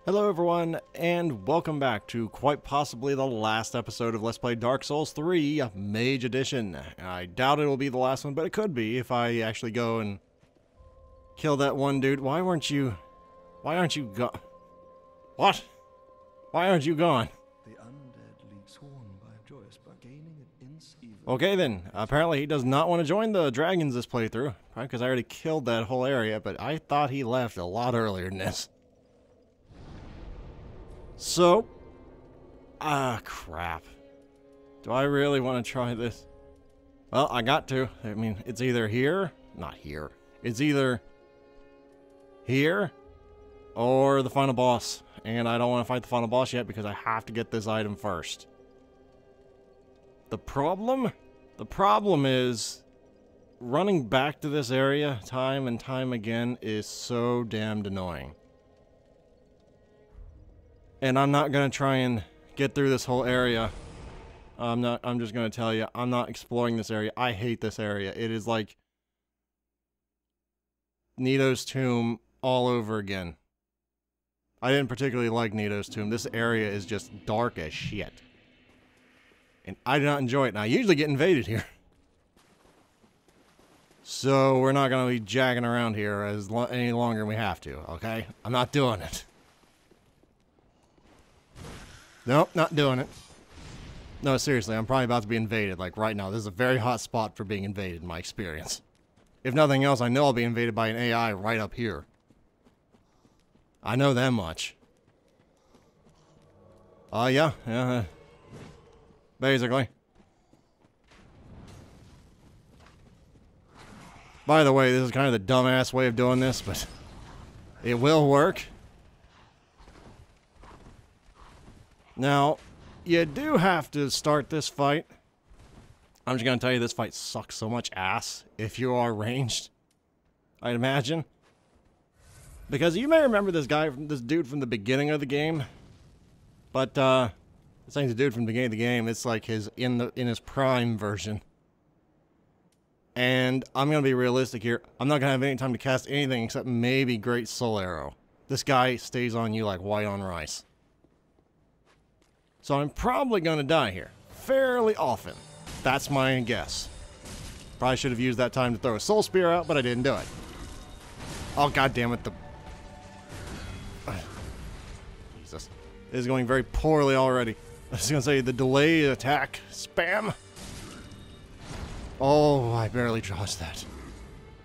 Hello everyone, and welcome back to quite possibly the last episode of Let's Play Dark Souls 3 Mage Edition. I doubt it'll be the last one, but it could be if I actually go and kill that one dude. Why aren't you gone? What? Why aren't you gone? The undead leap sworn by joyous but gaining an inch even. Okay then, apparently he does not want to join the dragons this playthrough, probably because I already killed that whole area, but I thought he left a lot earlier than this. So, crap. Do I really want to try this? Well, I got to. I mean, it's either here, not here. It's either here or the final boss. And I don't want to fight the final boss yet because I have to get this item first. The problem is running back to this area time and time again is so damned annoying. And I'm not going to try and get through this whole area. I'm just going to tell you, I'm not exploring this area. I hate this area. It is like Nito's Tomb all over again. I didn't particularly like Nito's Tomb. This area is just dark as shit. And I do not enjoy it. And I usually get invaded here. So we're not going to be jagging around here any longer than we have to, okay? I'm not doing it. Nope, not doing it. No, seriously, I'm probably about to be invaded, like right now. This is a very hot spot for being invaded, in my experience. If nothing else, I know I'll be invaded by an AI right up here. I know that much. Yeah, basically. By the way, this is kind of the dumbass way of doing this, but it will work. Now, you do have to start this fight. I'm just going to tell you, this fight sucks so much ass if you are ranged, I'd imagine. Because you may remember this dude from the beginning of the game. But, this ain't the dude from the beginning of the game. It's like in his prime version. And I'm going to be realistic here. I'm not going to have any time to cast anything except maybe Great Soul Arrow. This guy stays on you like white on rice. So I'm probably going to die here fairly often. That's my guess. Probably should have used that time to throw a soul spear out, but I didn't do it. Oh, god damn it. Jesus. This is going very poorly already. I was going to say the delay attack spam. Oh, I barely dodged that.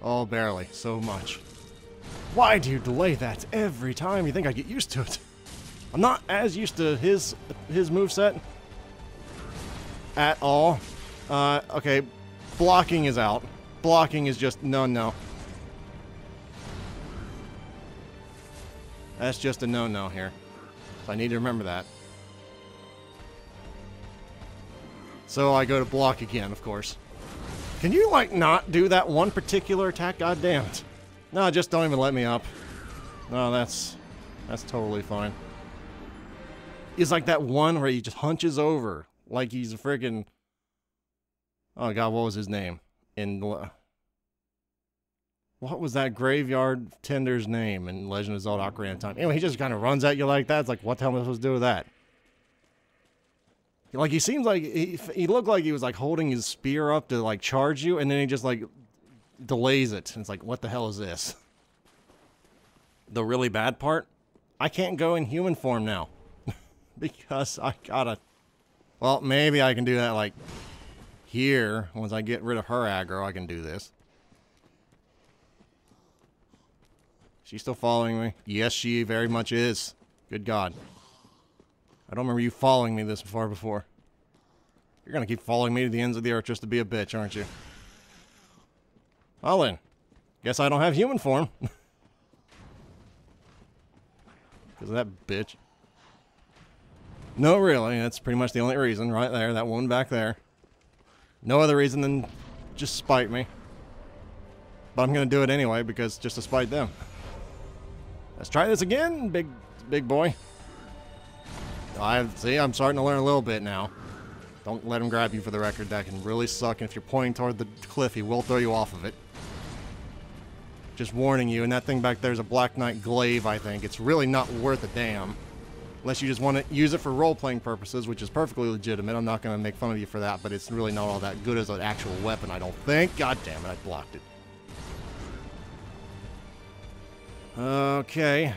Oh, barely. So much. Why do you delay that every time? You think I'd get used to it? I'm not as used to his moveset at all. Okay, blocking is out. Blocking is just no. That's just a no here. So I need to remember that. So I go to block again, of course. Can you, like, not do that one particular attack? God damn it. No, just don't even let me up. No, that's totally fine. It's like that one where he just hunches over like he's a friggin'... Oh god, what was his name? What was that graveyard tender's name in Legend of Zelda Ocarina of Time? Anyway, he just kind of runs at you like that. It's like, what the hell am I supposed to do with that? Like, he seems like... He looked like he was, like, holding his spear up to, like, charge you, and then he just, like, delays it. And it's like, what the hell is this? The really bad part? I can't go in human form now. Because I gotta... Well, maybe I can do that, like, here. Once I get rid of her aggro, I can do this. She's still following me? Yes, she very much is. Good God. I don't remember you following me this far before. You're gonna keep following me to the ends of the earth just to be a bitch, aren't you? Well then. Guess I don't have human form. Because of that bitch. No, really. That's pretty much the only reason right there. That one back there. No other reason than just spite me. But I'm going to do it anyway because just to spite them. Let's try this again, big boy. See, I'm starting to learn a little bit now. Don't let him grab you, for the record. That can really suck. And if you're pointing toward the cliff, he will throw you off of it. Just warning you, and that thing back there is a Black Knight glaive, I think. It's really not worth a damn. Unless you just want to use it for role-playing purposes, which is perfectly legitimate. I'm not going to make fun of you for that, but it's really not all that good as an actual weapon, I don't think. God damn it, I blocked it. Okay.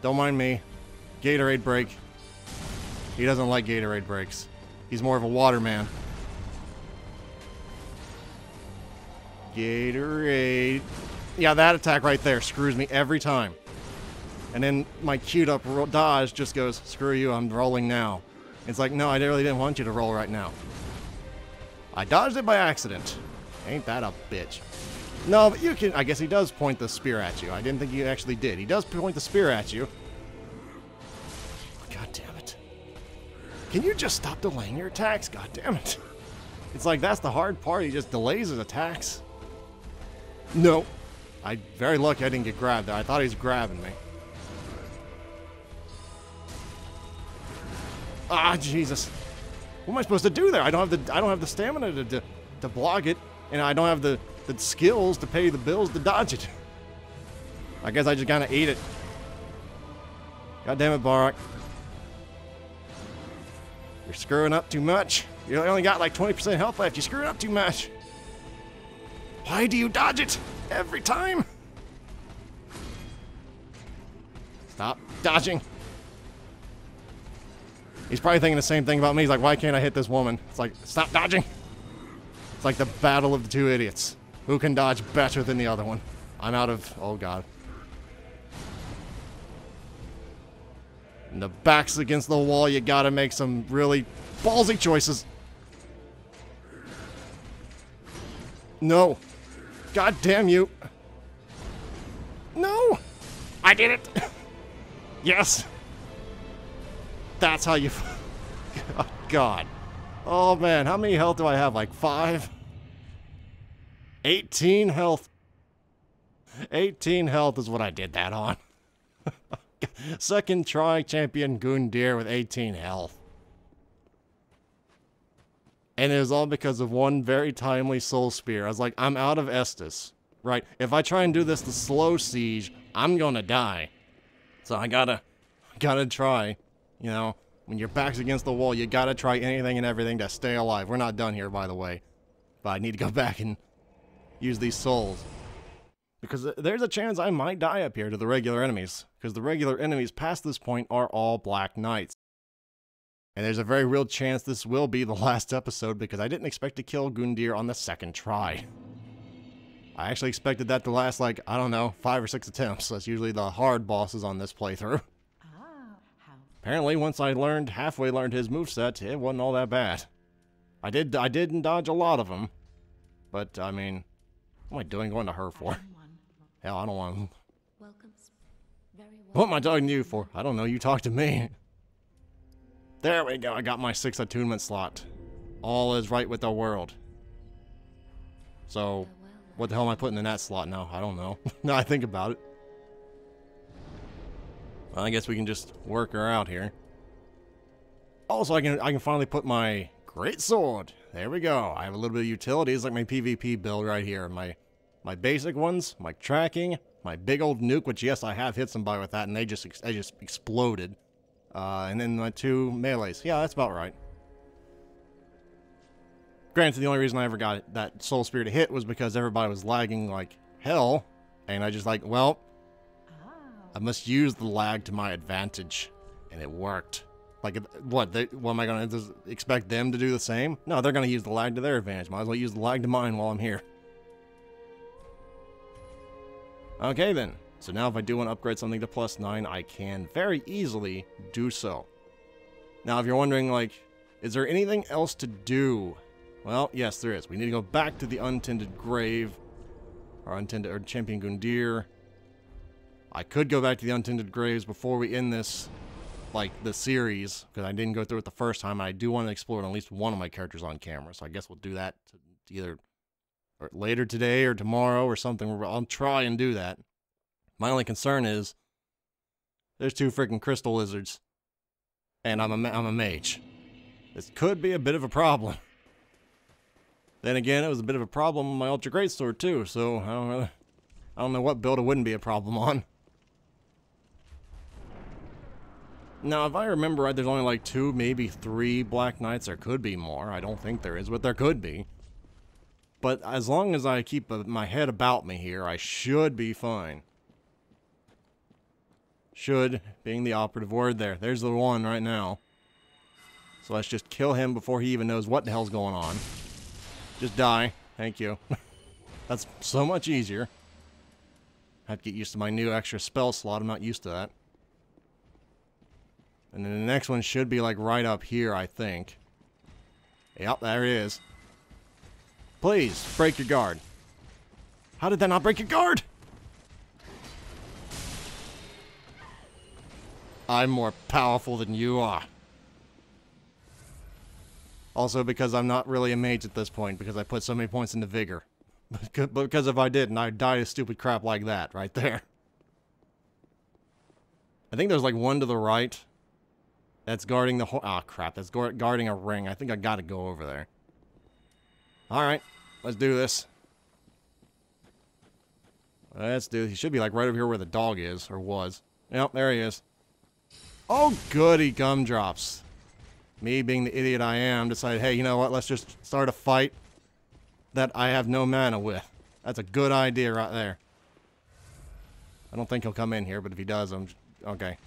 Don't mind me. Gatorade break. He doesn't like Gatorade breaks. He's more of a water man. Gatorade. Yeah, that attack right there screws me every time. And then my queued up dodge just goes, screw you, I'm rolling now. It's like, no, I really didn't want you to roll right now. I dodged it by accident. Ain't that a bitch. No, but you can, I guess he does point the spear at you. I didn't think he actually did. He does point the spear at you. God damn it. Can you just stop delaying your attacks? God damn it. It's like, that's the hard part. He just delays his attacks. No. I'm very lucky I didn't get grabbed there. I thought he was grabbing me. Ah, Jesus. What am I supposed to do there? I don't have the stamina to block it, and I don't have the skills to pay the bills to dodge it. I guess I just kind of ate it. God damn it, Barak. You're screwing up too much. You only got like 20% health left. You're screwing up too much. Why do you dodge it every time? Stop dodging. He's probably thinking the same thing about me. He's like, why can't I hit this woman? It's like, stop dodging. It's like the battle of the two idiots. Who can dodge better than the other one? I'm out of... Oh, God. And the back's against the wall. You gotta make some really ballsy choices. No. God damn you. No. I did it. Yes. That's how you... Oh, God. Oh, man. How many health do I have? Like 5? 18 health. 18 health is what I did that on. Second try champion Gundyr with 18 health. And it was all because of one very timely soul spear. I was like, I'm out of Estus. Right? If I try and do this the slow siege, I'm gonna die. So I gotta try. You know, when your back's against the wall, you gotta try anything and everything to stay alive. We're not done here, by the way. But I need to go back and use these souls. Because there's a chance I might die up here to the regular enemies. Because the regular enemies past this point are all Black Knights. And there's a very real chance this will be the last episode because I didn't expect to kill Gundyr on the second try. I actually expected that to last like, I don't know, 5 or 6 attempts. That's usually the hard bosses on this playthrough. Apparently, once I halfway learned his moveset, it wasn't all that bad. I didn't dodge a lot of them. But, I mean, what am I doing going to her for? Hell, I don't want... What am I talking to you for? I don't know, you talk to me. There we go, I got my 6th attunement slot. All is right with the world. So, what the hell am I putting in that slot now? I don't know. Now I think about it. Well, I guess we can just work her out here. Also, I can finally put my great sword. There we go. I have a little bit of utility. It's like my PvP build right here. My basic ones, my tracking, my big old nuke, which yes, I have hit somebody with that, and they just exploded. And then my 2 melees. Yeah, that's about right. Granted, the only reason I ever got that soul spear to hit was because everybody was lagging like hell, and I just like, well, I must use the lag to my advantage, and it worked. Like, what am I going to expect them to do the same? No, they're going to use the lag to their advantage. Might as well use the lag to mine while I'm here. Okay, then. So now if I do want to upgrade something to +9, I can very easily do so. Now, if you're wondering, like, is there anything else to do? Well, yes, there is. We need to go back to the untended grave, or Champion Gundyr. I could go back to the untended graves before we end this, like, the series, because I didn't go through it the first time. I do want to explore at least one of my characters on camera, so I guess we'll do that either later today or tomorrow or something. I'll try and do that. My only concern is there's 2 freaking crystal lizards, and I'm a mage. This could be a bit of a problem. Then again, it was a bit of a problem with my Ultra Greatsword too, so I don't really... I don't know what build it wouldn't be a problem on. Now, if I remember right, there's only like 2, maybe 3 Black Knights. There could be more. I don't think there is, but there could be. But as long as I keep my head about me here, I should be fine. Should being the operative word there. There's the one right now. So let's just kill him before he even knows what the hell's going on. Just die. Thank you. That's so much easier. I have to get used to my new extra spell slot. I'm not used to that. And then the next one should be like right up here, I think. Yep, there it is. Please, break your guard. How did that not break your guard? I'm more powerful than you are. Also because I'm not really a mage at this point, because I put so many points into vigor. Because if I didn't, I'd die of stupid crap like that, right there. I think there's like one to the right. That's guarding the crap, that's guarding a ring. I think I gotta go over there. Alright, let's do this. Let's do this. He should be like right over here where the dog is, or was. Yep, there he is. Oh, goody gumdrops. Me, being the idiot I am, decided, hey, you know what, let's just start a fight that I have no mana with. That's a good idea right there. I don't think he'll come in here, but if he does, I'm... okay.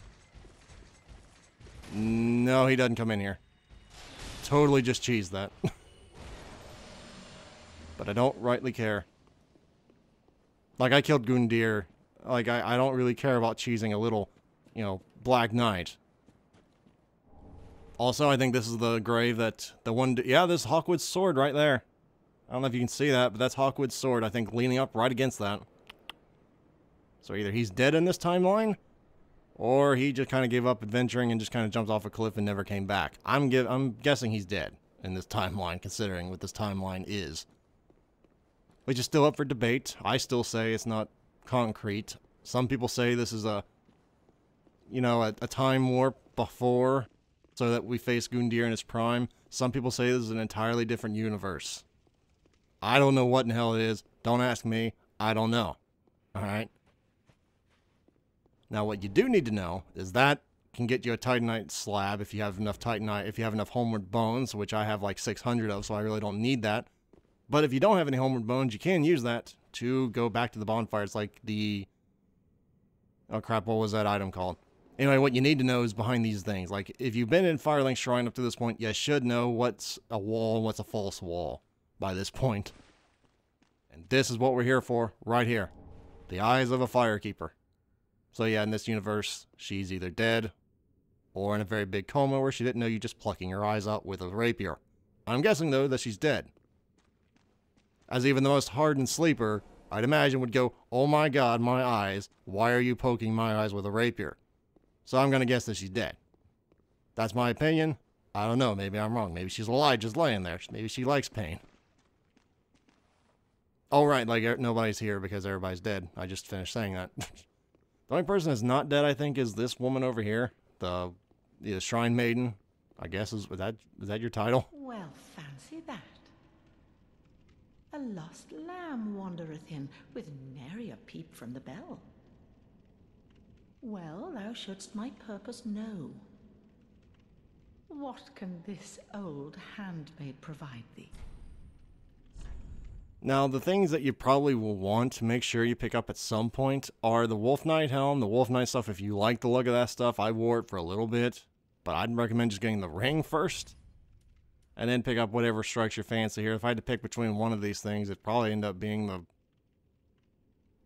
No, he doesn't come in here. Totally just cheesed that. But I don't rightly care. Like, I killed Gundyr. Like, I don't really care about cheesing a little, you know, Black Knight. Also, I think this is the grave that the one... yeah, there's Hawkwood's sword right there. I don't know if you can see that, but that's Hawkwood's sword, I think, leaning up right against that. So either he's dead in this timeline, or he just kind of gave up adventuring and just kind of jumped off a cliff and never came back. I'm guessing he's dead in this timeline, considering what this timeline is. Which is still up for debate. I still say it's not concrete. Some people say this is a, you know, a time warp before, so that we face Gundyr in his prime. Some people say this is an entirely different universe. I don't know what in the hell it is. Don't ask me. I don't know. Alright? Now, what you do need to know is that can get you a Titanite slab if you have enough Titanite, if you have enough Homeward Bones, which I have like 600 of, so I really don't need that. But if you don't have any Homeward Bones, you can use that to go back to the bonfires, like the... oh crap, what was that item called? Anyway, what you need to know is behind these things. Like, if you've been in Firelink Shrine up to this point, you should know what's a wall and what's a false wall by this point. And this is what we're here for, right here. The eyes of a firekeeper. So yeah, in this universe, she's either dead, or in a very big coma where she didn't know you just plucking her eyes out with a rapier. I'm guessing, though, that she's dead. As even the most hardened sleeper, I'd imagine, would go, oh my god, my eyes, why are you poking my eyes with a rapier? So I'm gonna guess that she's dead. That's my opinion. I don't know, maybe I'm wrong. Maybe she's alive just laying there. Maybe she likes pain. Oh right, like nobody's here because everybody's dead. I just finished saying that. The only person that's not dead, I think, is this woman over here. The Shrine Maiden, I guess, is that your title? Well, fancy that. A lost lamb wandereth in, with nary a peep from the bell. Well, thou shouldst my purpose know. What can this old handmaid provide thee? Now, the things that you probably will want to make sure you pick up at some point are the Wolf Knight helm, the Wolf Knight stuff. If you like the look of that stuff, I wore it for a little bit, but I'd recommend just getting the ring first, and then pick up whatever strikes your fancy here. If I had to pick between one of these things, it'd probably end up being the...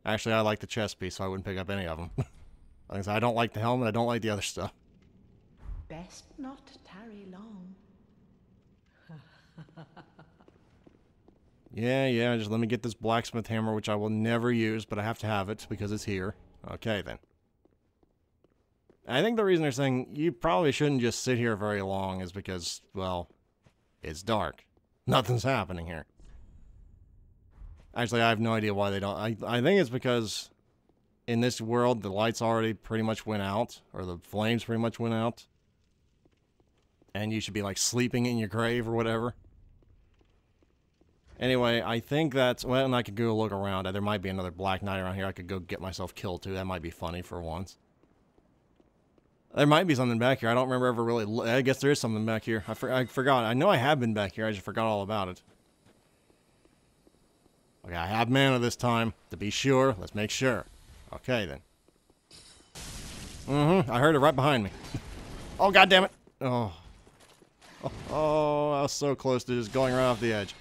actually, I like the chest piece, so I wouldn't pick up any of them. I don't like the helmet, I don't like the other stuff. Best not tarry long. Yeah, just let me get this blacksmith hammer, which I will never use, but I have to have it because it's here. Okay, then. I think the reason they're saying you probably shouldn't just sit here very long is because, well, it's dark. Nothing's happening here. Actually, I have no idea why they don't. I think it's because in this world, the lights already pretty much went out, or the flames pretty much went out. And you should be, like, sleeping in your grave or whatever. Anyway, I think that's... Well, and I could go look around. There might be another Black Knight around here. I could go get myself killed, too. That might be funny for once. There might be something back here. I don't remember ever really... I guess there is something back here. I forgot. I know I have been back here. I just forgot all about it. Okay, I have mana this time. To be sure. Let's make sure. Okay, then. I heard it right behind me. Oh, goddammit. Oh. Oh, I was so close to just going right off the edge.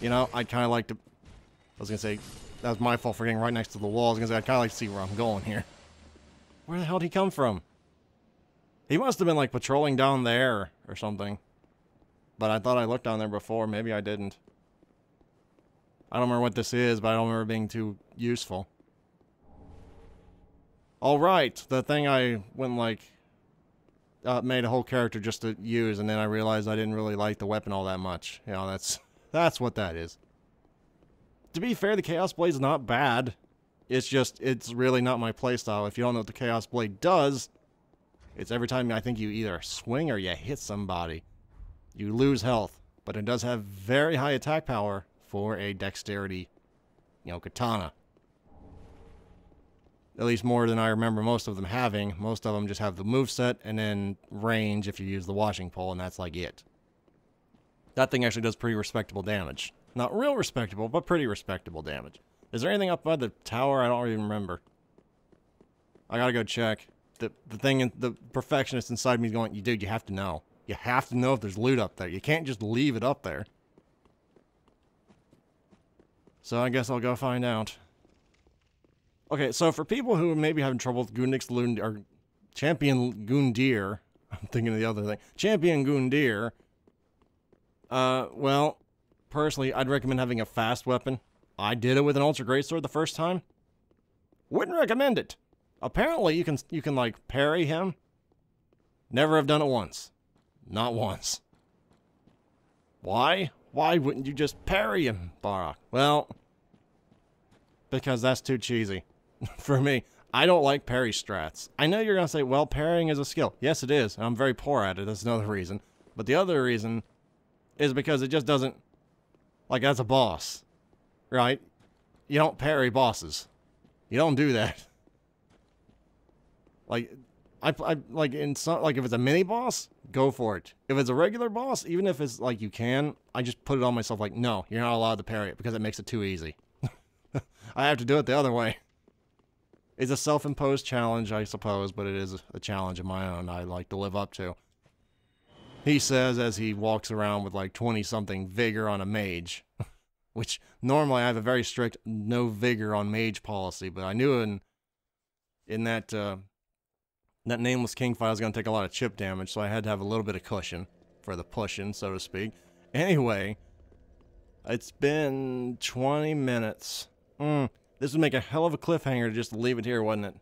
You know, I'd kind of like to... I was going to say, that was my fault for getting right next to the wall. I was going to say, I'd kind of like to see where I'm going here. Where the hell did he come from? He must have been, like, patrolling down there or something. But I thought I looked down there before. Maybe I didn't. I don't remember what this is, but I don't remember being too useful. Alright, the thing I went, like... made a whole character just to use, and then I realized I didn't really like the weapon all that much. You know, that's what that is. To be fair, the Chaos Blade's not bad. It's just, it's really not my playstyle. If you don't know what the Chaos Blade does, it's every time I think you either swing or you hit somebody, you lose health. But it does have very high attack power for a dexterity, you know, katana. At least more than I remember most of them having. Most of them just have the moveset and then range if you use the washing pole, and that's like it. That thing actually does pretty respectable damage. Not real respectable, but pretty respectable damage. Is there anything up by the tower? I don't even remember. I gotta go check. The perfectionist inside me is going, dude, you have to know. You have to know if there's loot up there. You can't just leave it up there. So I guess I'll go find out. Okay, so for people who may be having trouble with or Champion Gundyr, I'm thinking of the other thing. Champion Gundyr, well, personally, I'd recommend having a fast weapon. I did it with an Ultra Greatsword the first time. Wouldn't recommend it. Apparently, you can like parry him. Never have done it once. Not once. Why? Why wouldn't you just parry him, Barak? Well, because that's too cheesy. For me, I don't like parry strats. I know you're going to say, well, parrying is a skill. Yes, it is. I'm very poor at it. That's another reason. But the other reason is because it just doesn't... Like, as a boss, right? You don't parry bosses. You don't do that. Like, like, in some... Like, if it's a mini-boss, go for it. If it's a regular boss, even if it's, like, you can, I just put it on myself like, no, you're not allowed to parry it because it makes it too easy. I have to do it the other way. It's a self-imposed challenge, I suppose, but it is a challenge of my own I like to live up to. He says as he walks around with like 20-something vigor on a mage. Which, normally I have a very strict no vigor on mage policy, but I knew in that Nameless King fight I was going to take a lot of chip damage, so I had to have a little bit of cushion for the pushing, so to speak. Anyway, it's been 20 minutes. This would make a hell of a cliffhanger to just leave it here, wouldn't it?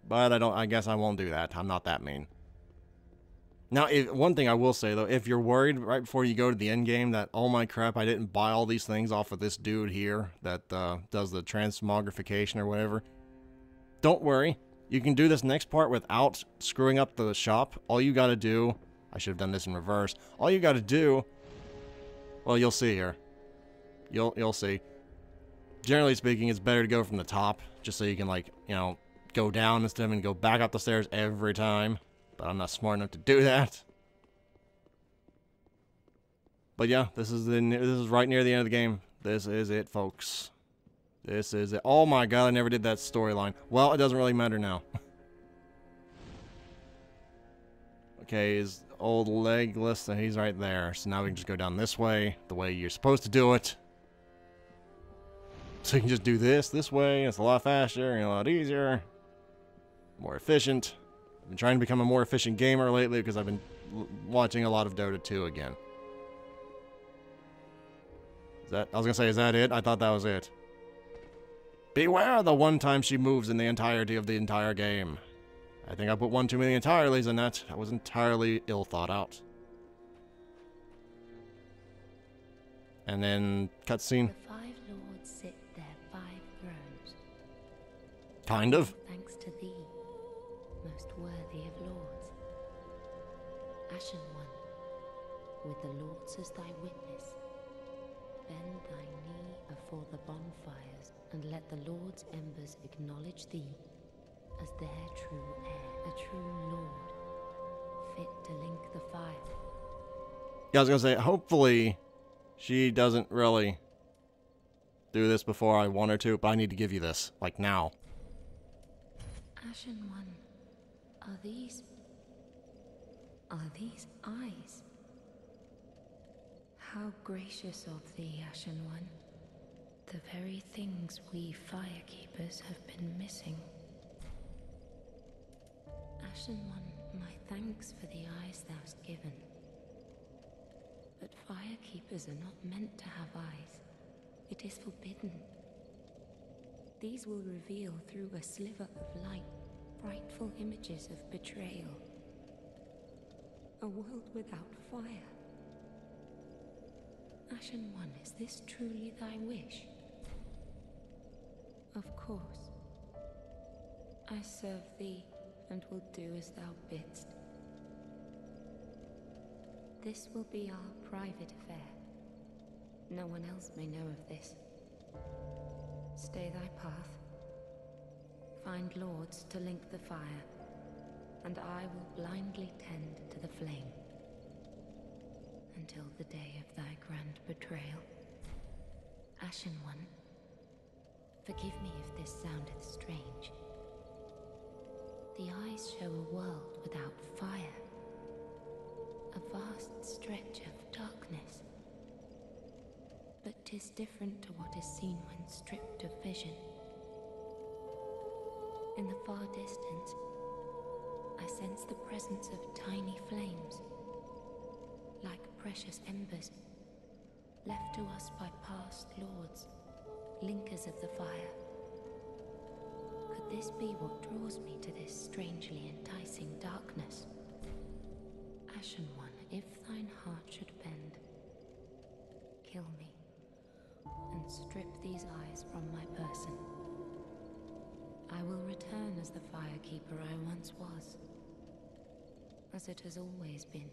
But I guess I won't do that. I'm not that mean. Now, one thing I will say, though, if you're worried right before you go to the end game that, oh my crap, I didn't buy all these things off of this dude here that does the transmogrification or whatever, don't worry. You can do this next part without screwing up the shop. All you gotta do... I should have done this in reverse. All you gotta do... Well, you'll see here. You'll see. Generally speaking, it's better to go from the top, just so you can, like, you know, go down instead of go back up the stairs every time. But I'm not smart enough to do that. But yeah, this is right near the end of the game. This is it, folks. This is it. Oh my god, I never did that storyline. Well, it doesn't really matter now. Okay, his old legless, and he's right there. So now we can just go down this way, the way you're supposed to do it. So you can just do this way. It's a lot faster and a lot easier. More efficient. I've been trying to become a more efficient gamer lately because I've been watching a lot of Dota 2 again. I was gonna say, is that it? I thought that was it. Beware the one time she moves in the entirety of the entire game. I think I put one too many entirelys in that. That was entirely ill thought out. And then cutscene. The 5 lords sit their 5 thrones. Kind of. Thanks to thee, most worthy of lords. Ashen one, with the lords as thy witness. Bend thy knee afore the bonfires, and let the Lord's embers acknowledge thee as their true heir, a true lord, fit to link the fire. Yeah, I was gonna say, hopefully she doesn't really do this before I want her to, but I need to give you this, like now. Ashen One, are these eyes? How gracious of thee, Ashen One. The very things we firekeepers have been missing. Ashen One, my thanks for the eyes thou'st given. But firekeepers are not meant to have eyes. It is forbidden. These will reveal through a sliver of light frightful images of betrayal. A world without fire. Ashen One, is this truly thy wish? Of course. I serve thee and will do as thou bidst. This will be our private affair. No one else may know of this. Stay thy path. Find lords to link the fire, and I will blindly tend to the flame. Until the day of thy grand betrayal. Ashen One, forgive me if this soundeth strange. The eyes show a world without fire. A vast stretch of darkness. But 'tis different to what is seen when stripped of vision. In the far distance, I sense the presence of tiny flames, like precious embers, left to us by past lords, linkers of the fire. Could this be what draws me to this strangely enticing darkness? Ashen One, if thine heart should bend, kill me, and strip these eyes from my person. I will return as the firekeeper I once was, as it has always been.